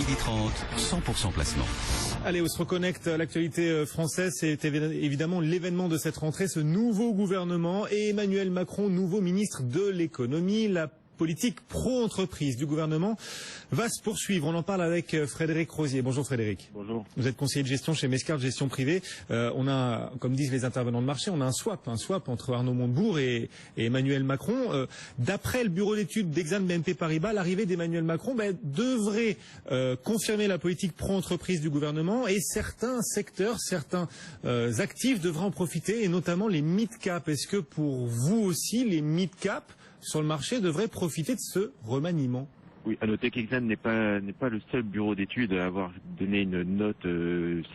12h30, 100% placement. Allez, on se reconnecte à l'actualité française. C'est évidemment l'événement de cette rentrée, ce nouveau gouvernement et Emmanuel Macron, nouveau ministre de l'économie. La politique pro-entreprise du gouvernement va se poursuivre. On en parle avec Frédéric Rosier. Bonjour Frédéric. Bonjour. Vous êtes conseiller de gestion chez Mescart Gestion Privée. On a, comme disent les intervenants de marché, on a un swap entre Arnaud Montebourg et Emmanuel Macron. D'après le bureau d'études d'Exane BNP Paribas, l'arrivée d'Emmanuel Macron devrait confirmer la politique pro-entreprise du gouvernement et certains secteurs, certains actifs devraient en profiter, et notamment les mid-cap. Est-ce que pour vous aussi, les mid-cap sur le marché devraient profiter de ce remaniement? Oui, à noter qu'Exane n'est pas le seul bureau d'études à avoir donné une note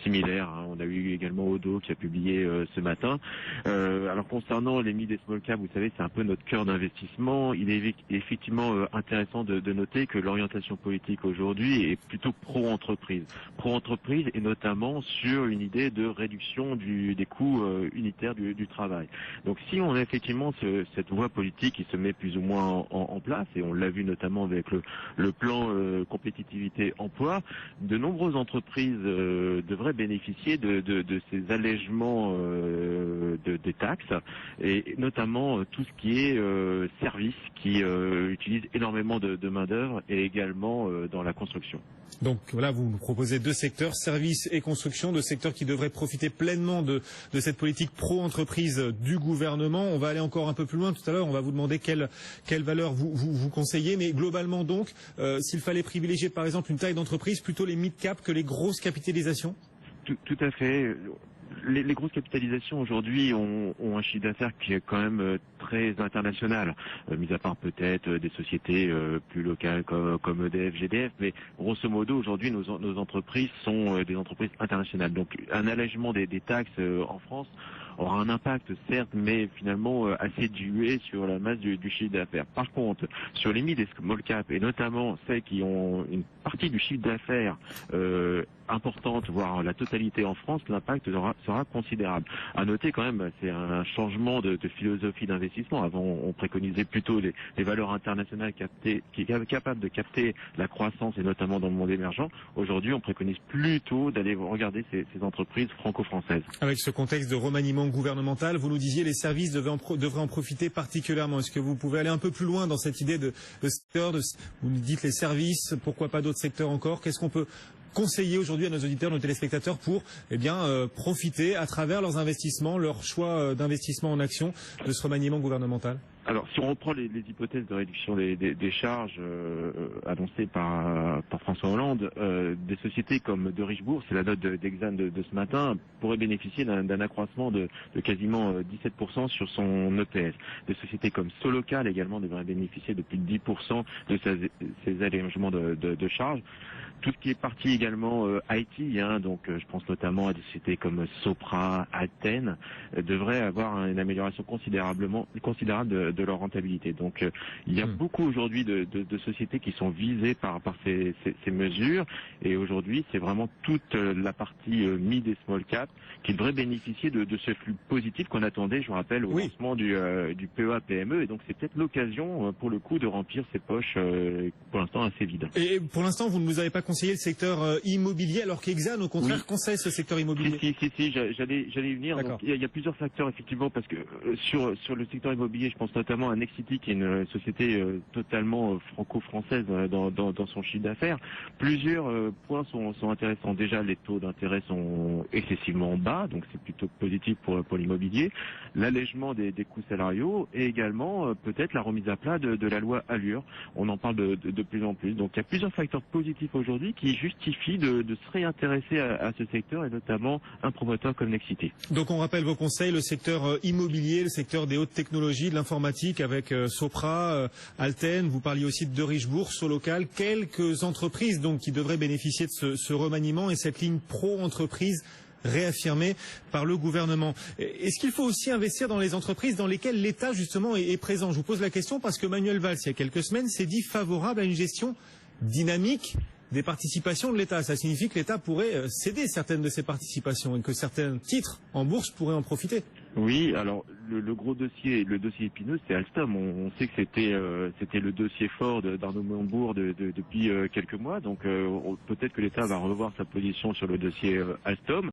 similaire. On a eu également Odo qui a publié ce matin. Alors concernant les mid et small cap, vous savez, c'est un peu notre cœur d'investissement. Il est effectivement intéressant de noter que l'orientation politique aujourd'hui est plutôt pro-entreprise. Pro-entreprise et notamment sur une idée de réduction des coûts unitaires du travail. Donc si on a effectivement cette voie politique qui se met plus ou moins en place, et on l'a vu notamment avec le plan compétitivité emploi, de nombreuses entreprises devraient bénéficier de ces allègements des taxes, et notamment tout ce qui est services qui utilisent énormément de main-d'œuvre, et également dans la construction. Donc voilà, vous nous proposez deux secteurs, services et construction, deux secteurs qui devraient profiter pleinement de cette politique pro-entreprise du gouvernement. On va aller encore un peu plus loin tout à l'heure, on va vous demander quelle valeur vous conseillez, mais globalement donc, s'il fallait privilégier par exemple une taille d'entreprise, plutôt les mid-cap que les grosses capitalisations? Tout à fait. Les grosses capitalisations aujourd'hui ont un chiffre d'affaires qui est quand même très international, mis à part peut-être des sociétés plus locales comme EDF, GDF, mais grosso modo aujourd'hui nos entreprises sont des entreprises internationales. Donc un allègement des taxes en France aura un impact certes, mais finalement assez dilué sur la masse du chiffre d'affaires. Par contre, sur les mid et small cap, et notamment celles qui ont une partie du chiffre d'affaires importante, voire la totalité en France, l'impact sera considérable. À noter quand même, c'est un changement de philosophie d'investissement. Avant, on préconisait plutôt les valeurs internationales capables de capter la croissance, et notamment dans le monde émergent. Aujourd'hui, on préconise plutôt d'aller regarder ces entreprises franco-françaises. Avec ce contexte de remaniement gouvernemental, vous nous disiez les services devraient en profiter particulièrement. Est-ce que vous pouvez aller un peu plus loin dans cette idée de secteur, vous nous dites les services, pourquoi pas d'autres secteurs encore? Qu'est-ce qu'on peut conseiller aujourd'hui à nos auditeurs, nos téléspectateurs pour profiter à travers leurs investissements, leur choix d'investissement en actions de ce remaniement gouvernemental? Alors, si on reprend les hypothèses de réduction des charges annoncées par François Hollande, des sociétés comme De Richebourg, c'est la note d'Exane de ce matin, pourraient bénéficier d'un accroissement de quasiment 17% sur son EPS. Des sociétés comme Solocal également devraient bénéficier de plus de 10% de ces allégements de charges. Tout ce qui est parti également IT, donc je pense notamment à des sociétés comme Sopra, Alten, devraient avoir une amélioration considérable de leur rentabilité. Donc il y a beaucoup aujourd'hui de sociétés qui sont visées par ces mesures, et aujourd'hui c'est vraiment toute la partie mid et small cap qui devrait bénéficier de ce flux positif qu'on attendait, je vous rappelle, au lancement du PEA PME, et donc c'est peut-être l'occasion pour le coup de remplir ces poches pour l'instant assez vides. Et pour l'instant vous ne nous avez pas conseillé le secteur immobilier, alors qu'Exane au contraire conseille ce secteur immobilier? Si, j'allais y venir. Donc, il y a plusieurs facteurs effectivement, parce que sur le secteur immobilier, je pense notamment à Nexity, qui est une société totalement franco-française dans son chiffre d'affaires. Plusieurs points sont intéressants. Déjà, les taux d'intérêt sont excessivement bas, donc c'est plutôt positif pour l'immobilier. L'allègement des coûts salariaux, et également peut-être la remise à plat de la loi Allure. On en parle de plus en plus. Donc il y a plusieurs facteurs positifs aujourd'hui qui justifient de se réintéresser à ce secteur, et notamment un promoteur comme Nexity. Donc on rappelle vos conseils, le secteur immobilier, le secteur des hautes technologies, de l'informatique avec Sopra, Alten, vous parliez aussi de Richebourg, Solocal, quelques entreprises donc qui devraient bénéficier de ce remaniement et cette ligne pro-entreprise réaffirmée par le gouvernement. Est-ce qu'il faut aussi investir dans les entreprises dans lesquelles l'État justement est présent? Je vous pose la question parce que Manuel Valls, il y a quelques semaines, s'est dit favorable à une gestion dynamique des participations de l'État. Ça signifie que l'État pourrait céder certaines de ses participations et que certains titres en bourse pourraient en profiter. Oui, alors le gros dossier, le dossier épineux, c'est Alstom. On sait que c'était le dossier fort d'Arnaud Montebourg depuis quelques mois. Donc peut-être que l'État va revoir sa position sur le dossier Alstom.